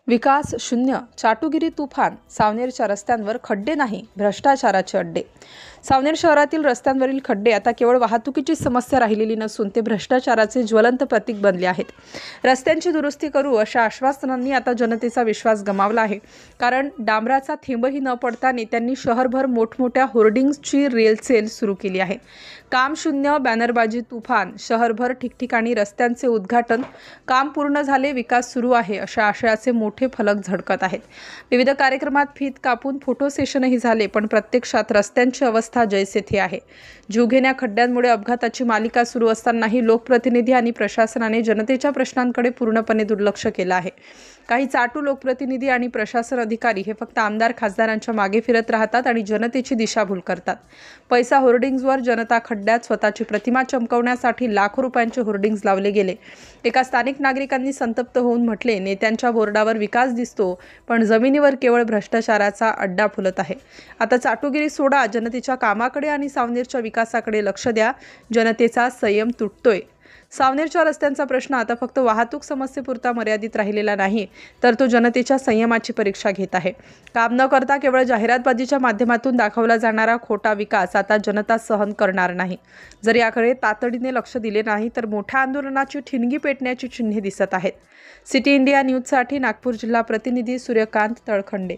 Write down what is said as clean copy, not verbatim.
विकास शून्य, चाटुगिरी तुफान, सावनेरच्या रस्त्यांवर खड्डे नाही, भ्रष्टाचाराचे अड्डे। सावनेर शहरातील रस्त्यांवरील खड्डे आता केवळ वाहतुकीची समस्या राहिलेली नसून ते भ्रष्टाचाराचे ज्वलंत प्रतीक बनले आहेत। रस्त्यांची दुरुस्ती करू अशा आश्वासनांनी आता जनतेचा विश्वास गमावला आहे, कारण डांबराचा थेंबही न पडता नेत्यांनी शहरभर मोठमोठ्या होर्डिंग्सची रेलचेल सुरू केली आहे। काम शून्य, बॅनरबाजी तुफान, शहरभर ठिकठिकाणी रस्त्यांचे उद्घाटन, काम पूर्ण झाले, विकास सुरू आहे अशा आशयाचे मोठे फलक झळकत आहेत। विविध कार्यक्रमात फीत कापून फोटो सेशनही झाले, पण प्रत्यक्षात रस्त्यांची अवस्था जैसे थे आहे। जीवघेण्या खड्ड्यांमुळे अपघाताची मालिका सुरू असतानाही लोकप्रतिनिधी आणि प्रशासनाने जनतेच्या प्रश्नांकडे पूर्णपणे दुर्लक्ष केलं आहे। काही चाटू लोकप्रतिनिधी आणि प्रशासन अधिकारी हे फक्त आमदार खासदारांच्या मागे फिरत राहतात आणि जनतेची दिशाभूल करतात। पैसा होर्डिंग्जवर, जनता खड्ड्यात स्वतःची प्रतिमा चमकवण्यासाठी लाखो रुपयांचे होर्डिंग्ज लावले गेले। एका स्थानिक नागरिकांनी संतप्त होऊन म्हटले, नेत्यांच्या बोर्डावर विकास दिसतो, पण जमिनीवर केवळ भ्रष्टाचाराचा अड्डा फुलत आहे। आता चाटुगिरी सोडा, जनतेच्या कामाकडे आणि सावनेरच्या विकासाकडे लक्ष द्या। जनतेचा संयम तुटतोय। सावनेरच्या रस्त्यांचा प्रश्न आता फक्त वाहतूक समस्येपुरता मर्यादित राहिलेला नाही, तर तो जनतेच्या संयमाची परीक्षा घेत आहे। काम न करता केवळ जाहिरातबाजीच्या माध्यमातून दाखवला जाणारा खोटा विकास आता जनता सहन करणार नाही। जर याकडे तातडीने लक्ष दिले नाही तर मोठ्या आंदोलनाची ठिणगी पेटण्याची चिन्हे दिसत आहेत। सिटी इंडिया न्यूजसाठी नागपूर जिल्हा प्रतिनिधी सूर्यकांत तळखंडे।